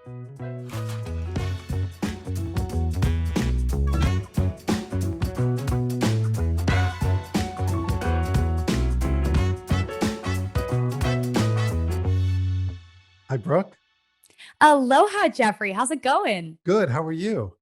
Hi, Brooke. Aloha, Jeffrey. How's it going? Good. How are you?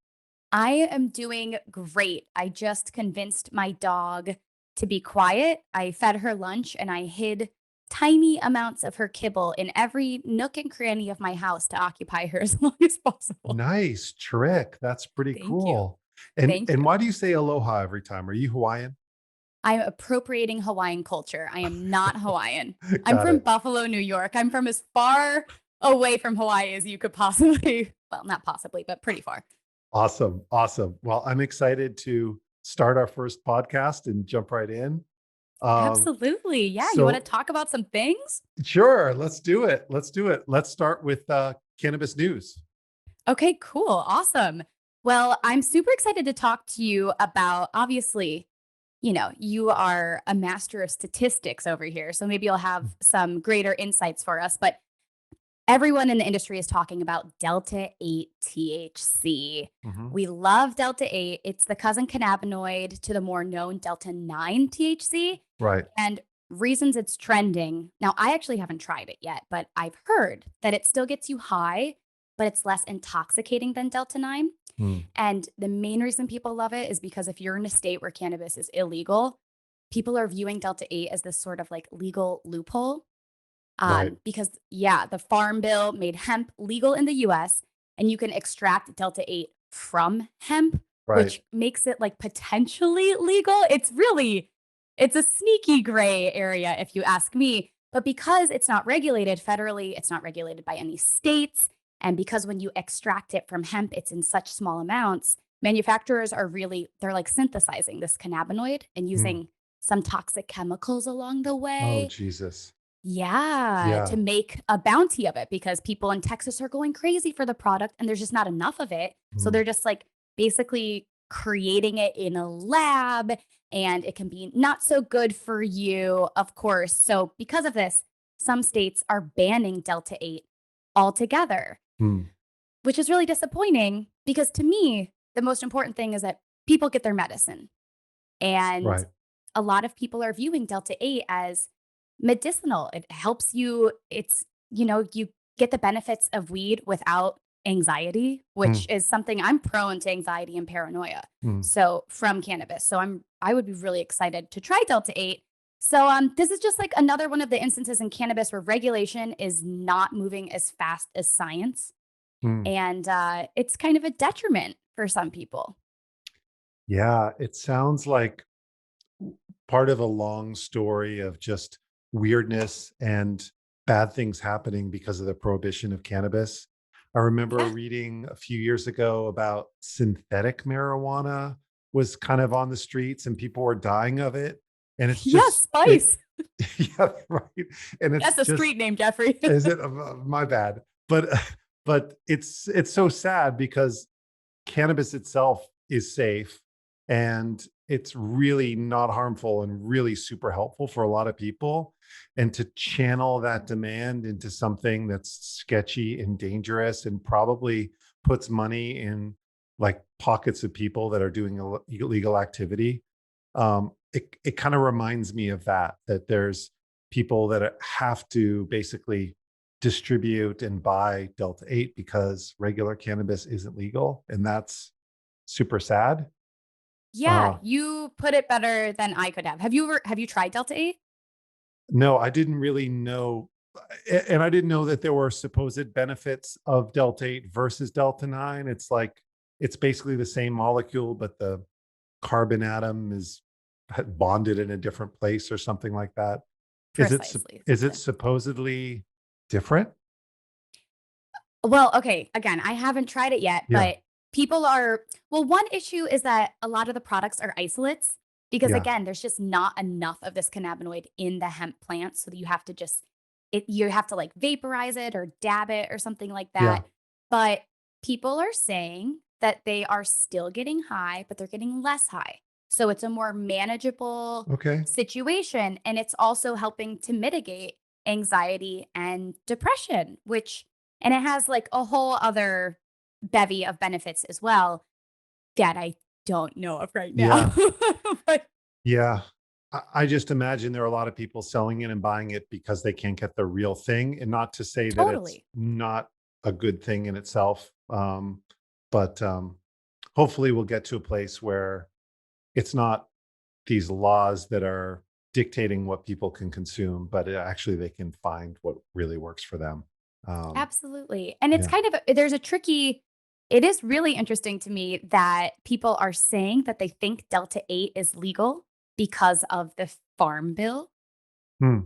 I am doing great. I just convinced my dog to be quiet. I fed her lunch and I hid tiny amounts of her kibble in every nook and cranny of my house to occupy her as long as possible. Nice trick. That's pretty Thank you. cool. And Thank and you. why do you say aloha every time? Are you Hawaiian? I'm appropriating Hawaiian culture. I am not Hawaiian. I'm Got from it. Buffalo, New York. I'm from as far away from Hawaii as you could possibly, well, not possibly, but pretty far. Awesome. Awesome. Well, I'm excited to start our first podcast and jump right in. Um, Absolutely. Yeah. You want to so talk about some things? sure, let's do it. Let's do it. Let's start with cannabis news. Okay, cool. Awesome. Well, I'm super excited to talk to you about obviously, you are a master of statistics over here. So maybe you'll have some greater insights for us. But everyone in the industry is talking about Delta 8 THC. Mhm. We love Delta 8. It's the cousin cannabinoid to the more known Delta 9 THC. Right. And reasons it's trending. Now, I actually haven't tried it yet, but I've heard that it still gets you high, but it's less intoxicating than Delta 9. Mm. And the main reason people love it is because if you're in a state where cannabis is illegal, people are viewing Delta 8 as this sort of like legal loophole. Right. Because, yeah, the Farm Bill made hemp legal in the US, and you can extract Delta 8 from hemp, Right. which makes it like potentially legal. It's a sneaky gray area, if you ask me. But because it's not regulated federally, it's not regulated by any states. And because when you extract it from hemp, it's in such small amounts, manufacturers they're like synthesizing this cannabinoid and Mm. using some toxic chemicals along the Oh, way. Jesus. Yeah, to Yeah. make a bounty of it because people in Texas are going crazy for the product and there's just not enough of it. So Mm. they're just like basically creating it in a lab and it can be not so good for you, of course. So because of this, some states are banning Delta 8 altogether, Mm. which is really disappointing because to me, the most important thing is that people get their medicine. And Right. a lot of people are viewing Delta 8 as medicinal. It helps you. You get the benefits of weed without anxiety, which Mm. is something I'm prone to anxiety and paranoia. Mm. So from cannabis. So I would be really excited to try Delta 8. So this is just like another one of the instances in cannabis where regulation is not moving as fast as science. Mm. And it's kind of a detriment for some people. Yeah, it sounds like part of a long story of just weirdness and bad things happening because of the prohibition of cannabis. I remember Yeah. reading a few years ago about synthetic marijuana was kind of on the streets and people were dying of it. And it's Yeah, just it spice. yeah, right. And it's That's a just street name, Jeffrey. is it my bad. But but it's so sad because cannabis itself is safe and it's really not harmful and really super helpful for a lot of people. And to channel that demand into something that's sketchy and dangerous and probably puts money in like pockets of people that are doing illegal activity. It kind of reminds me of that there's people that have to basically distribute and buy Delta 8 because regular cannabis isn't legal. And that's super sad. Yeah, Uh, you put it better than I could have. Have you tried Delta 8? no, I didn't really know. And I didn't know that there were supposed benefits of Delta 8 versus Delta 9. It's like, it's basically the same molecule, but the carbon atom is bonded in a different place or something like that. Precisely. Is it supposedly different? Well, okay, again, I haven't tried it yet, Yeah. but one issue is that a lot of the products are isolates because Yeah. again, there's just not enough of this cannabinoid in the hemp plant, so that you have to like vaporize it or dab it or something like Yeah. that. But people are saying that they are still getting high, but they're getting less high. So it's a more manageable Okay. situation and it's also helping to mitigate anxiety and depression, which And it has like a whole other bevy of benefits as well that I don't know of right now. Yeah. But Yeah. I just imagine there are a lot of people selling it and buying it because they can't get the real thing. And not to say that it's totally. not a good thing in itself. But hopefully we'll get to a place where it's not these laws that are dictating what people can consume, but actually they can find what really works for them. Um, Absolutely. And it's yeah. kind of there's a tricky it is really interesting to me that people are saying that they think Delta 8 is legal because of the farm bill, Hmm.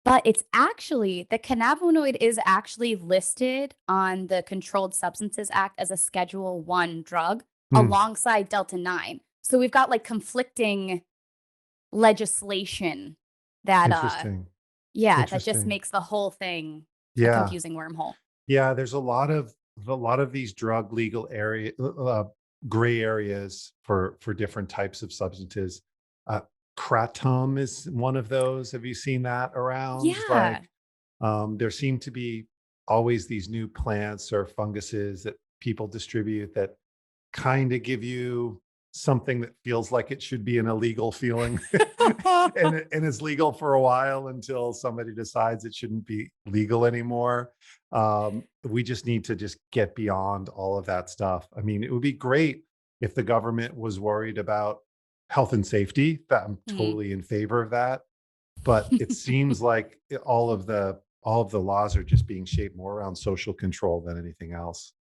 but it's actually the cannabinoid is actually listed on the Controlled Substances Act as a Schedule 1 drug Hmm. alongside Delta 9. So we've got like conflicting legislation that Interesting. yeah, that just Interesting. makes the whole thing a Yeah. confusing wormhole. Yeah, there's a lot of these drug legal gray areas for different types of substances. Uh, Kratom is one of those. Have you seen that around? Yeah. There seem to be always these new plants or funguses that people distribute that kind of give you something that feels like it should be an illegal feeling and it's legal for a while until somebody decides it shouldn't be legal anymore. We just need to just get beyond all of that stuff. I mean, it would be great if the government was worried about health and safety. That I'm Mhm. totally in favor of that, but it seems like all of the laws are just being shaped more around social control than anything else.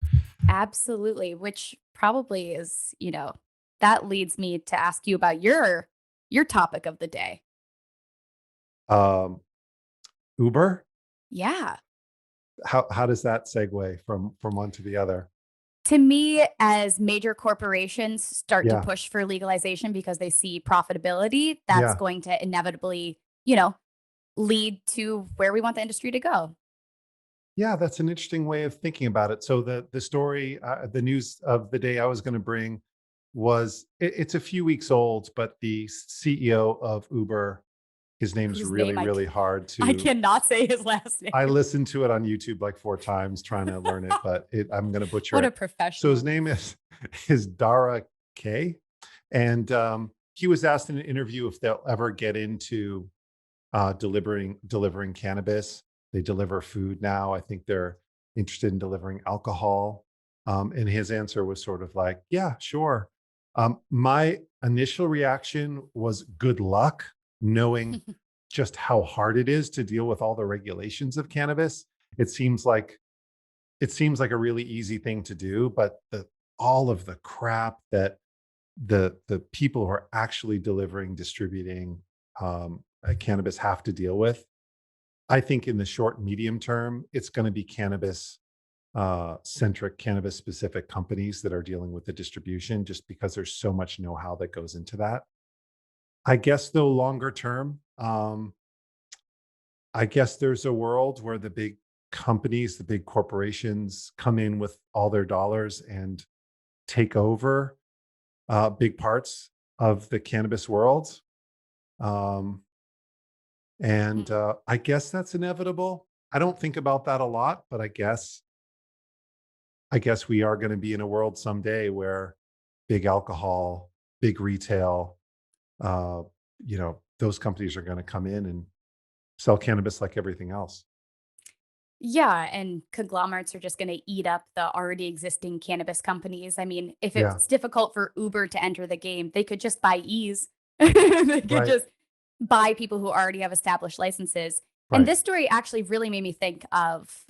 Absolutely, which probably is, that leads me to ask you about your topic of the day. Um, Uber, Yeah. how does that segue from one to the other? To me, as major corporations start to Yeah, push for legalization because they see profitability, that's yeah, going to inevitably, lead to where we want the industry to go. yeah. That's an interesting way of thinking about it. So the story, the news of the day I was going to bring was it's a few weeks old, but the CEO of Uber, his name's Whose really name really hard I to. cannot say his last I name. listened to it on YouTube like 4 times trying to learn it, but I'm going to butcher What a it. So his professional. name is Dara K, and he was asked in an interview if they'll ever get into delivering cannabis. They deliver food now. I think they're interested in delivering alcohol. And his answer was sort of like, "Yeah, sure." My initial reaction was good luck, knowing just how hard it is to deal with all the regulations of cannabis. It seems like it seems like a really easy thing to do, but the all of the crap that the people who are actually delivering, distributing cannabis have to deal with. I think in the short and medium term, it's going to be cannabis centric, cannabis specific companies that are dealing with the distribution, just because there's so much know-how that goes into that. I guess though, longer term, I guess there's a world where the big companies, the big corporations come in with all their dollars and take over big parts of the cannabis world. Um, and I guess that's inevitable. I don't think about that a lot, but I guess we are going to be in a world someday where big alcohol, big retail, uh, those companies are going to come in and sell cannabis like everything else. Yeah, and conglomerates are just going to eat up the already existing cannabis companies. I mean, if Yeah, it's difficult for Uber to enter the game, they could just buy ease. They could right, just buy people who already have established licenses. And right. this story actually really made me think of,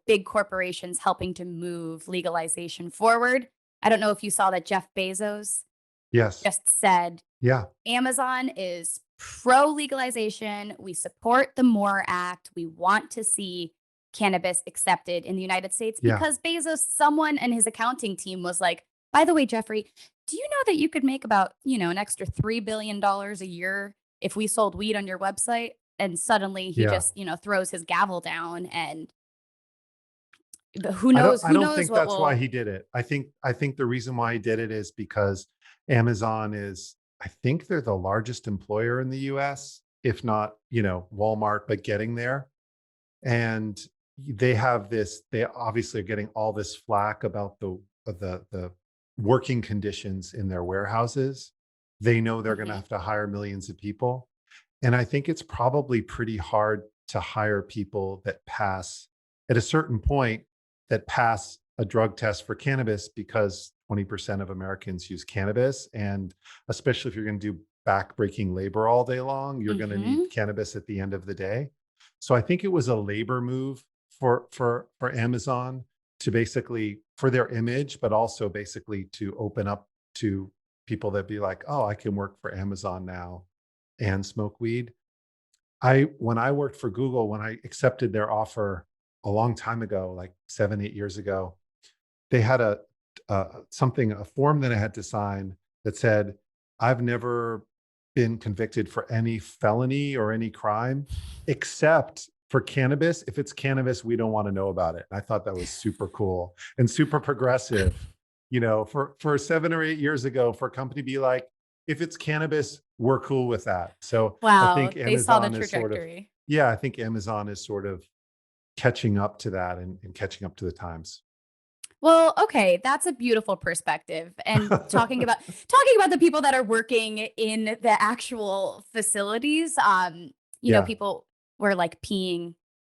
big corporations helping to move legalization forward. I don't know if you saw that Jeff Bezos Yes, just said yeah, Amazon is pro legalization. We support the MORE Act. We want to see cannabis accepted in the United States yeah. because Bezos, someone and his accounting team was like, by the way, Jeffrey, do you know that you could make about, an extra $3 billion a year if we sold weed on your website? And suddenly he Yeah. just, throws his gavel down and who knows, I who don't knows think what that's why will. he did it. I think the reason why he did it is because Amazon is, I think they're the largest employer in the US, if not, Walmart, but getting there. And they have this, they obviously are getting all this flack about the working conditions in their warehouses. They know they're going to Mhm. have to hire millions of people. And I think it's probably pretty hard to hire people that pass at a certain point, that pass a drug test for cannabis, because 20% of Americans use cannabis. And especially if you're going to do backbreaking labor all day long, you're going to need Mhm. cannabis at the end of the day. So I think it was a labor move for Amazon to basically, for their image, but also basically to open up to people that be like, oh, I can work for Amazon now and smoke weed. When I worked for Google, when I accepted their offer a long time ago, like 7, 8 years ago, they had a form that I had to sign that said, I've never been convicted for any felony or any crime except for cannabis. If it's cannabis, we don't want to know about it. I thought that was super cool and super progressive. For 7 or 8 years ago, for a company to be like, if it's cannabis, we're cool with that. So I Wow, think they saw the Amazon is sort of, trajectory. yeah, I think Amazon is sort of catching up to that, and catching up to the times. Well, okay, that's a beautiful perspective. And talking about the people that are working in the actual facilities, Yeah. people were like peeing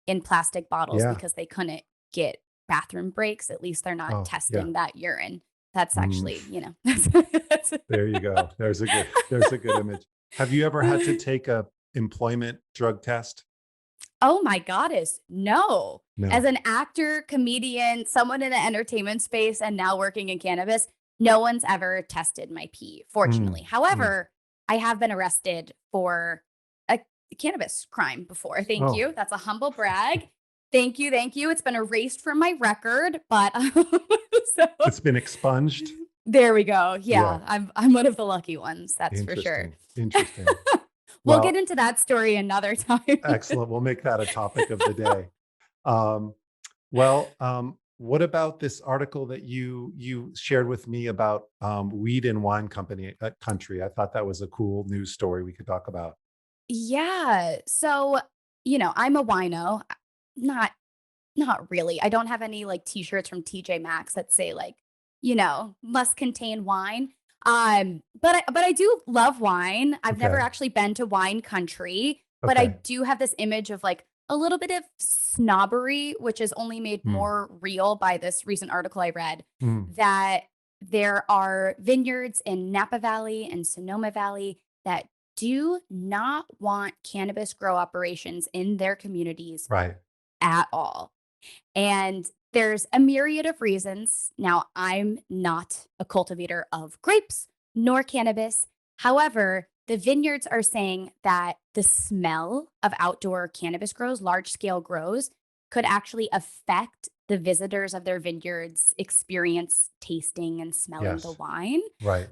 in plastic bottles Yeah. because they couldn't get bathroom breaks. At least they're not Oh, yeah. testing that urine. That's Mm, actually, that's there you go. There's a good image. Have you ever had to take a employment drug test? Oh my goddess, no. As No. an actor, comedian, someone in the entertainment space, and now working in cannabis, no one's ever tested my pee, Mm, fortunately. mm. However, I have been arrested for a cannabis crime before. Thank Oh, you. That's a humble brag. Thank you, thank you. It's been erased from my record, but so it's been expunged? there we go. Yeah. Yeah, I'm one of the lucky ones, that's for sure. Interesting. Interesting. We'll get Well, into that story another time. excellent. We'll make that a topic of the day. Um, what about this article that you shared with me about weed and wine country? I thought that was a cool news story we could talk about. Yeah. So, I'm a wino. Not not really. I don't have any like t-shirts from TJ Maxx that say like, must contain wine. But I do love wine. I've never Okay. actually been to wine country, but I Okay. do have this image of like a little bit of snobbery, which is only made Mm, more real by this recent article I read mm, that there are vineyards in Napa Valley and Sonoma Valley that do not want cannabis grow operations in their communities right. at all. And there's a myriad of reasons. Now, I'm not a cultivator of grapes nor cannabis. However, the vineyards are saying that the smell of outdoor cannabis grows, large scale grows, could actually affect the visitors of their vineyards experience tasting and smelling the Yes. wine. Right.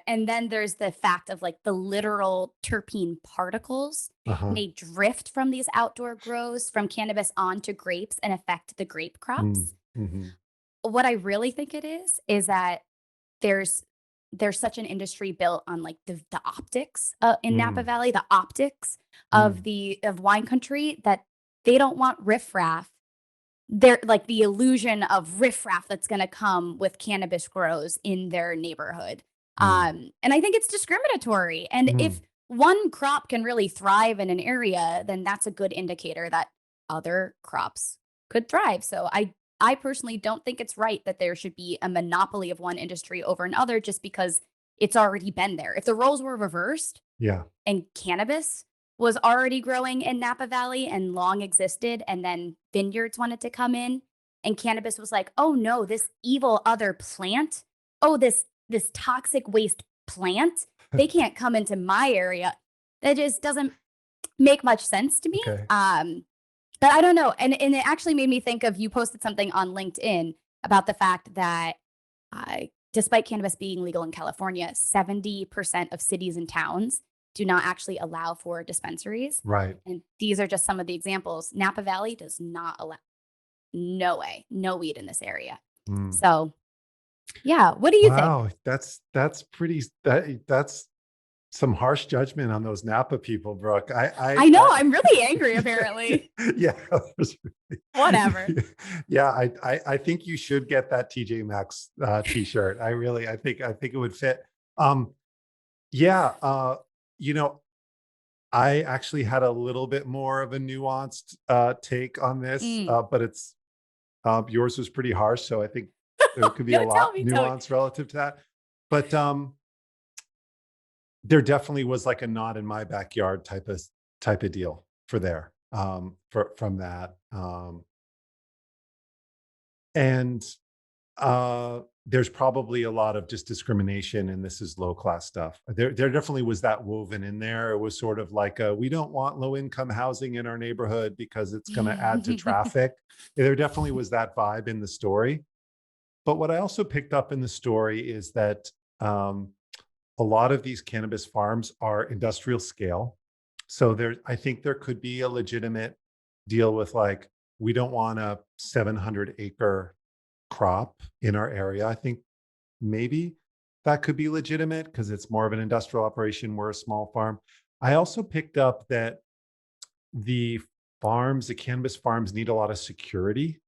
And then there's the fact of like the literal terpene particles Uh-huh. may drift from these outdoor grows from cannabis onto grapes and affect the grape Mm, crops. mhm. What I really think it is that there's there's such an industry built on like the optics in Napa Mm, Valley, the optics of mm, the wine country that they don't want riffraff. They're like the illusion of riffraff that's going to come with cannabis grows in their neighborhood. mm, And I think it's discriminatory. And mm. if one crop can really thrive in an area, then that's a good indicator that other crops could thrive. So I personally don't think it's right that there should be a monopoly of one industry over another just because it's already been there. If the roles were reversed, Yeah. and cannabis was already growing in Napa Valley and long existed, and then vineyards wanted to come in, and cannabis was like, "Oh no, this evil other plant. Oh, this toxic waste plant. They can't come into my area." That just doesn't make much sense to me. Okay. But I don't know, and it actually made me think of you posted something on LinkedIn about the fact that despite cannabis being legal in California, 70% of cities and towns do not actually allow for dispensaries. Right. And these are just some of the examples. Napa Valley does not allow, no way, no weed in this area. Mm. So, yeah, what do you think? Wow, that's pretty, that's some harsh judgment on those Napa people, Brooke. I know, I'm really angry, apparently. Yeah. Whatever. Yeah, I think you should get that TJ Maxx t-shirt. I think it would fit. Yeah, you know, I actually had a little bit more of a nuanced take on this, Mm. but it's yours was pretty harsh, so I think there could be a No, tell lot me, tell me. nuance relative to that. But there definitely was like a not in my backyard type of deal for there from that. And there's probably a lot of just discrimination, and this is low class stuff. There definitely was that woven in there. It was sort of like we don't want low income housing in our neighborhood because it's going to add to traffic. There definitely was that vibe in the story. But what I also picked up in the story is that a lot of these cannabis farms are industrial scale. So I think there could be a legitimate deal with like, we don't want a 700-acre crop in our area. I think maybe that could be legitimate because it's more of an industrial operation. We're a small farm. I also picked up that the cannabis farms need a lot of security,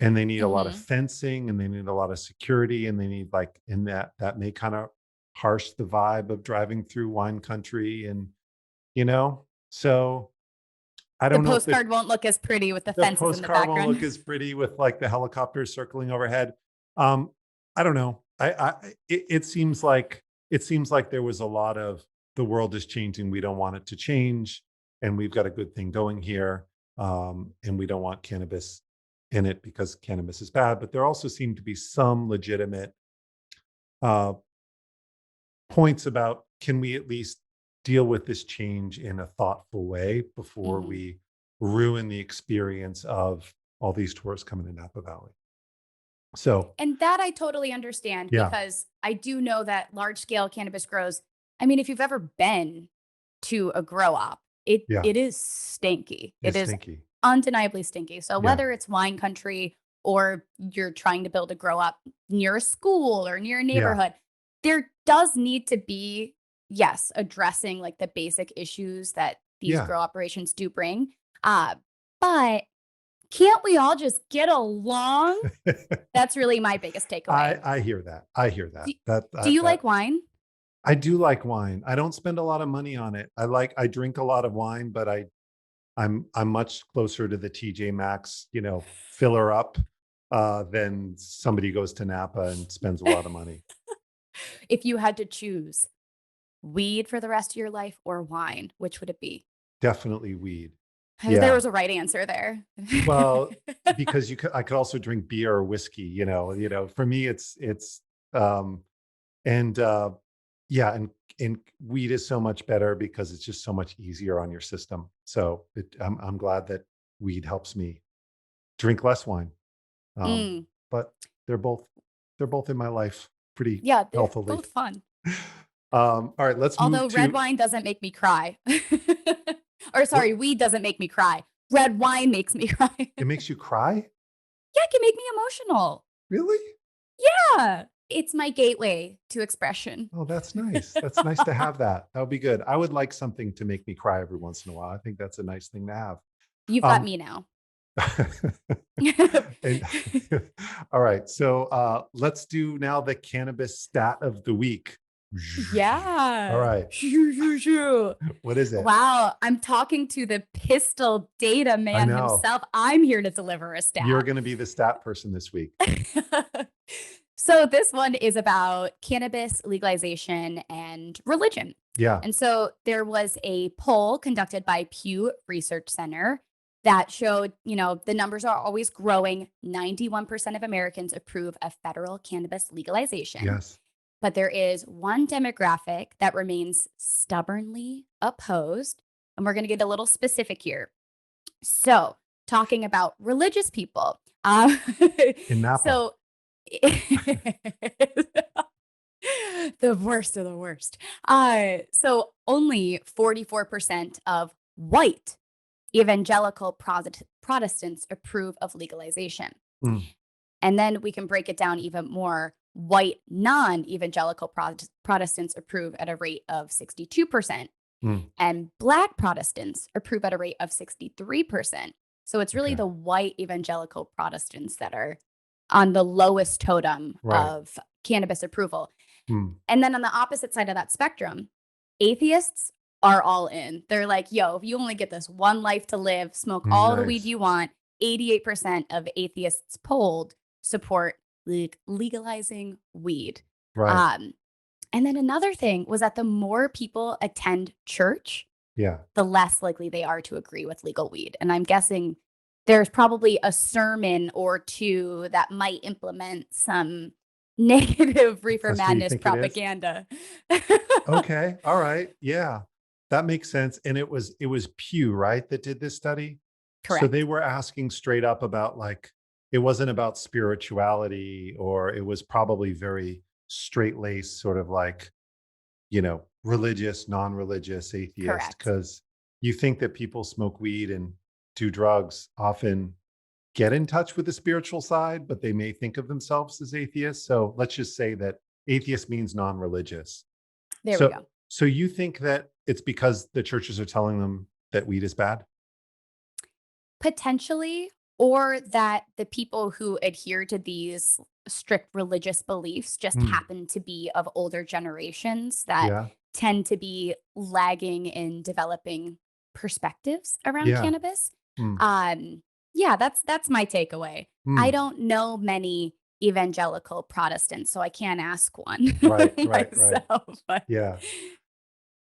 and they need a lot of fencing, and they need a lot of security, and they need like, in that may kind of harsh the vibe of driving through wine country, and so I The don't know if postcard won't look as pretty with the the fences in the postcard won't background. look as pretty with like the helicopters circling overhead. I don't know. It seems like there was a lot of, the world is changing. We don't want it to change, and we've got a good thing going here, and we don't want cannabis in it because cannabis is bad. But there also seem to be some legitimate uh, points about, can we at least deal with this change in a thoughtful way before we ruin the experience of all these tourists coming to Napa Valley. So, And that I totally understand, yeah, because I do know that large scale cannabis grows. I mean, if you've ever been to a grow op, yeah, it is stinky. It it's is stinky. undeniably stinky. So Yeah, whether it's wine country or you're trying to build a grow up near a school or near a yeah, neighborhood, there does need to be, yes, addressing like the basic issues that these yeah. grow operations do bring. But can't we all just get along? That's really my biggest takeaway. I hear that. I hear Do, that. That do that you that like wine? I do like wine. I don't spend a lot of money on it. I drink a lot of wine, but I'm much closer to the TJ Maxx, filler up, than somebody goes to Napa and spends a lot of money. If you had to choose weed for the rest of your life or wine, which would it be? Definitely weed. There Yeah. was a right answer there. Well, because I could also drink beer or whiskey, for me it's and yeah, and weed is so much better because it's just so much easier on your system. So I'm glad that weed helps me drink less wine. Um, Mm, but they're both in my life pretty yeah, they're healthily. both fun. All right, let's move Although red to wine doesn't make me cry. Or what? sorry, weed doesn't make me cry. Red wine makes me cry. Yeah, It makes you cry? it can make me emotional. Really? Yeah. It's my gateway to expression. Oh, that's nice. That's nice to have that. That would be good. I would like something to make me cry every once in a while. I think that's a nice thing to have. You've got Um, me now. and all right, so let's do now the cannabis stat of the week. All Yeah. right, what is it? Wow. I'm talking to the Pistil Data I man know himself. I'm here to deliver a you're stat. going to be the stat person this week. So this one is about cannabis legalization and religion. Yeah. And so there was a poll conducted by Pew Research Center that showed, the numbers are always growing. 91% of Americans approve of federal cannabis legalization. Yes. But there is one demographic that remains stubbornly opposed. And we're going to get a little specific here. So, talking about religious people. In Napa. So, the worst of the worst. So, only 44% of white evangelical Protestants approve of legalization. Mm. And then we can break it down even more. white non-evangelical Protestants approve at a rate of 62%, Mm, and Black Protestants approve at a rate of 63%. So it's really okay. the white evangelical Protestants that are on the lowest totem Right. of cannabis approval. Mm, And then on the opposite side of that spectrum, atheists are all in. They're like, yo, if you only get this one life to live, smoke all the weed nice. you want. 88% of atheists polled support legalizing weed. Right. Um, and then another thing was that the more people attend church, Yeah. the less likely they are to agree with legal weed. And I'm guessing there's probably a sermon or two that might implement some negative reefer That's what you madness think it is? propaganda. Okay. All right. Yeah. That makes sense. And it was Pew, right, that did this study? So they Correct. were asking straight up about like it wasn't about spirituality, or it was probably very straight-laced, sort of like, religious, non-religious, atheist, Correct. because you think that people smoke weed and do drugs often get in touch with the spiritual side, but they may think of themselves as atheists. So let's just say that atheist means non-religious. There we So go. so you think that it's because the churches are telling them that weed is bad? Potentially, or that the people who adhere to these strict religious beliefs just Mm, happen to be of older generations that yeah. tend to be lagging in developing perspectives around Yeah. cannabis. Mm, Um, yeah, that's my takeaway. I mm. don't know many evangelical Protestants, so I can't ask one Right, right, right. myself. But Yeah.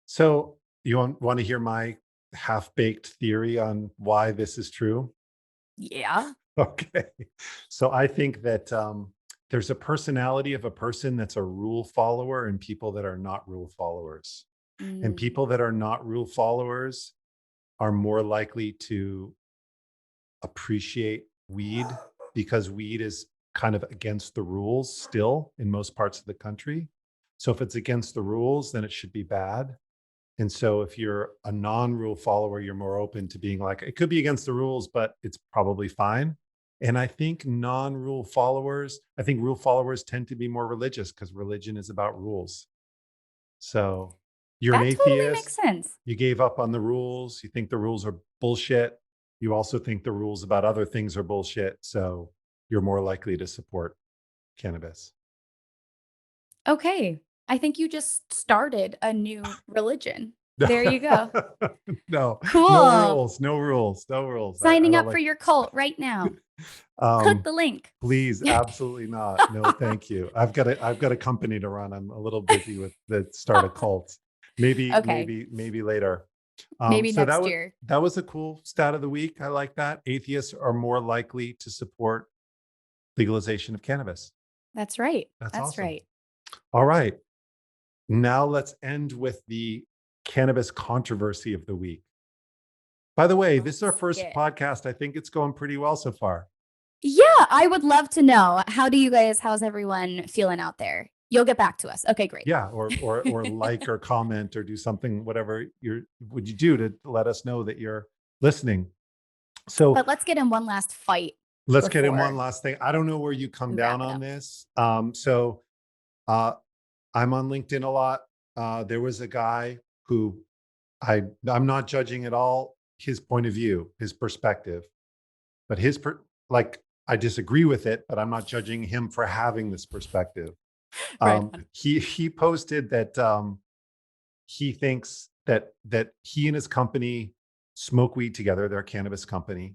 So you want to hear my half-baked theory on why this is true? yeah. Okay. So I think that there's a personality of a person that's a rule follower and people that are not rule followers. And Mm, people that are not rule followers are more likely to appreciate weed because weed is kind of against the rules still in most parts of the country. So if it's against the rules, then it should be bad. And so if you're a non-rule follower, you're more open to being like, it could be against the rules, but it's probably fine. And I think I think rule followers tend to be more religious because religion is about rules. So you're an that totally makes atheist, sense. you gave up on the rules, you think the rules are bullshit. You also think the rules about other things are bullshit. So you're more likely to support cannabis. Okay. I think you just started a new religion. There you go. No, no Cool. rules, no rules, no rules. I Signing don't up for like. your cult right now. Click Um, the link. please, absolutely not. No, thank you. I've got a company to run. I'm a little busy with the start a cult. Maybe, Okay. maybe, maybe later. Maybe So next year. that was a cool stat of the week. I like that. Atheists are more likely to support legalization of cannabis. That's right. That's That's awesome. right. All right. Now let's end with the cannabis controversy of the week. By the way, this is our Let's first get. podcast. I think it's going pretty well so far. Yeah, I would love to know. How's everyone feeling out there? You'll get back to us. Okay, great. Yeah, or like or comment or do something, whatever would you do to let us know that you're listening. So But let's get in one last fight let's get in one before last thing. I don't know where you come we down wrap it on up. this. So uh, I'm on LinkedIn a lot. There was a guy who I'm not judging at all his point of view, his perspective, but like I disagree with it, but I'm not judging him for having this perspective. Right on. He posted that he thinks that he and his company smoke weed together. They're a cannabis company,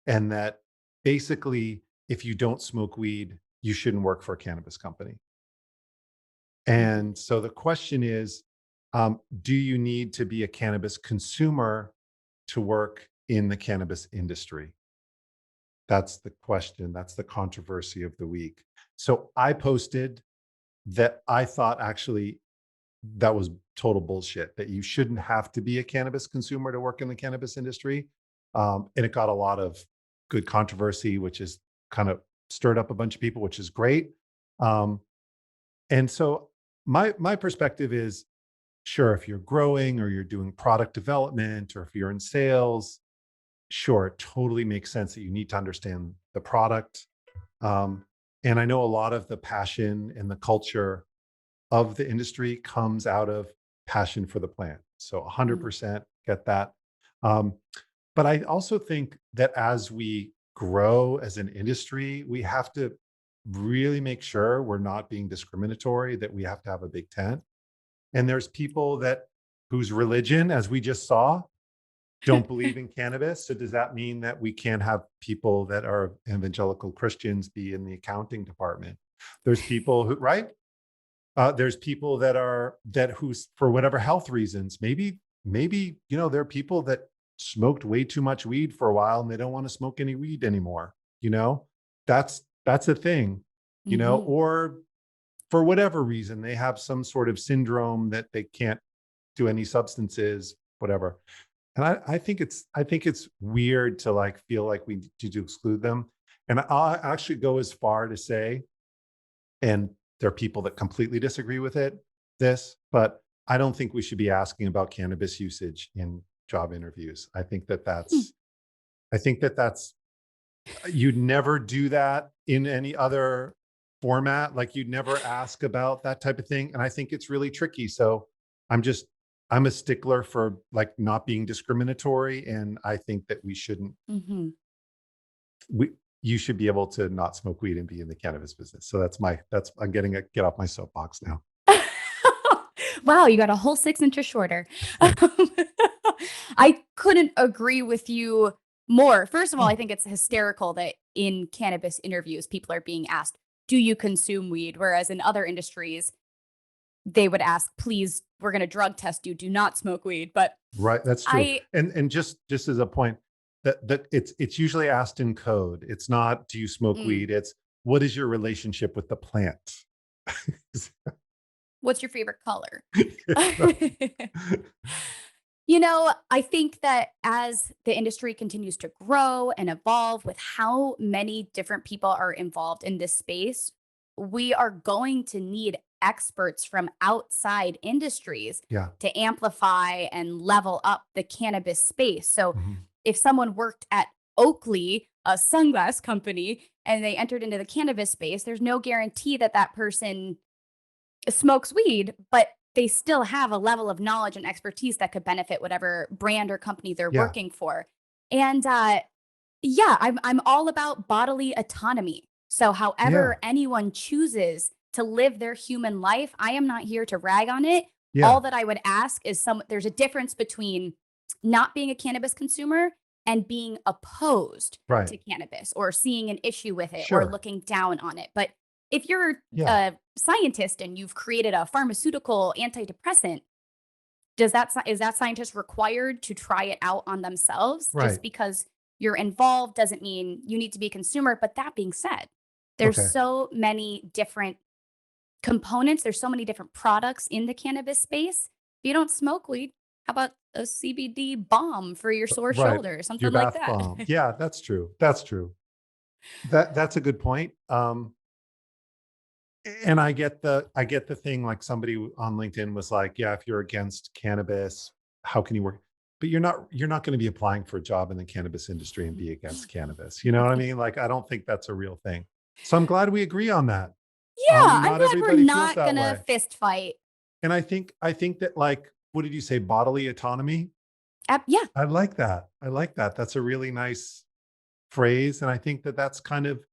and that basically, if you don't smoke weed, you shouldn't work for a cannabis company. Mhm. And so the question is, do you need to be a cannabis consumer to work in the cannabis industry? That's the question. That's the controversy of the week. So I posted that I thought actually that was total bullshit, that you shouldn't have to be a cannabis consumer to work in the cannabis industry. And it got a lot of good controversy, which is kind of stirred up a bunch of people, which is great. Um, and so my perspective is, sure, if you're growing or you're doing product development or if you're in sales, sure, it totally makes sense that you need to understand the product. Um, And I know a lot of the passion and the culture of the industry comes out of passion for the plant. So Mm. 100% get that. Um, but I also think that as we grow as an industry, we have to really make sure we're not being discriminatory, that we have to have a big tent. And there's people that whose religion, as we just saw, don't believe in cannabis. So does that mean that we can't have people that are evangelical Christians be in the accounting department? There's people who, right? There's people that who's for whatever health reasons, maybe, there are people that smoked way too much weed for a while and they don't want to smoke any weed anymore. You know, that's a thing, Mhm. or for whatever reason, they have some sort of syndrome that they can't do any substances, whatever. And I think it's weird to like feel like we need to exclude them. And I actually go as far to say, and there are people that completely disagree with but I don't think we should be asking about cannabis usage in job interviews. Hmm. I think that that's you'd never do that in any other format. Like you'd never ask about that type of thing. And I think it's really tricky. So I'm just, I'm a stickler for like not being discriminatory. And I think that Mhm. we, you should be able to not smoke weed and be in the cannabis business. So I'm getting get off my soapbox now. Wow, you got a whole 6 inches shorter. I couldn't agree with you more. First of all, I Oh, think it's hysterical that in cannabis interviews, people are being asked, "Do you consume weed?" Whereas in other industries, they would ask, "Please, we're gonna drug test you. Do not smoke weed." But right. That's true. I And just as a point, that it's usually asked in code. It's not, do you smoke mm, weed? It's, what is your relationship with the plant? what's your favorite color? I think that as the industry continues to grow and evolve with how many different people are involved in this space, we are going to need experts from outside industries Yeah. to amplify and level up the cannabis space. So Mhm. if someone worked at Oakley, a sunglass company, and they entered into the cannabis space, there's no guarantee that that person smokes weed, but they still have a level of knowledge and expertise that could benefit whatever brand or company they're Yeah. working for. And yeah, I'm all about bodily autonomy. So Yeah. however anyone chooses to live their human life, I am not here to rag on it. Yeah. All that I would ask is there's a difference between not being a cannabis consumer and being opposed Right. to cannabis or seeing an issue with it or Sure. looking down on it. But if you're Yeah. a scientist and you've created a pharmaceutical antidepressant, is that scientist required to try it out on themselves? Right. Just because you're involved doesn't mean you need to be a consumer. But that being said, there's Okay. so many different components, there's so many different products in the cannabis space. If you don't smoke weed, how about a CBD balm for your sore Right. shoulder or Your something like bath that? bomb. Yeah, that's true. That's true. That's a good point. And I get the thing, like somebody on LinkedIn was like, yeah, if you're against cannabis, how can you work? But you're not going to be applying for a job in the cannabis industry and be against cannabis. You know what I mean? Like, I don't think that's a real thing. So I'm glad we agree on that. Yeah, I'm Not glad we're everybody feels not that gonna way. fist fight. And I think that, like, what did you say? Bodily autonomy? Yeah. I like that. I like that. That's a really nice phrase. And I think that that's kind of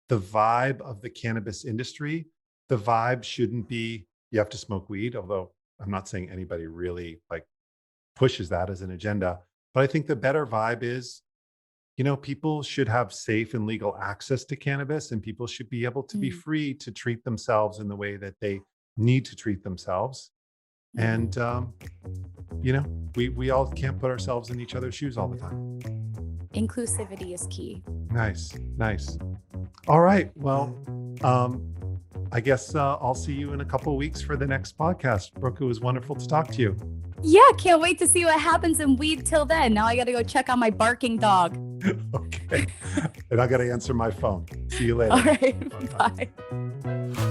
the vibe of the cannabis industry. The vibe shouldn't be, you have to smoke weed, although I'm not saying anybody really like pushes that as an agenda. But I think the better vibe is, people should have safe and legal access to cannabis, and people should be able to be Mm, free to treat themselves in the way that they need to treat themselves. And, mhm. we all can't put ourselves in each other's shoes all the time. Inclusivity is key. Nice, nice. All right. Well, um, I guess I'll see you in a couple of weeks for the next podcast. Brooke, it was wonderful to talk to you. Yeah, can't wait to see what happens in weed till then. Now I gotta go check on my barking dog. Okay. And I got to answer my phone. See you All later. right, Bye bye. bye.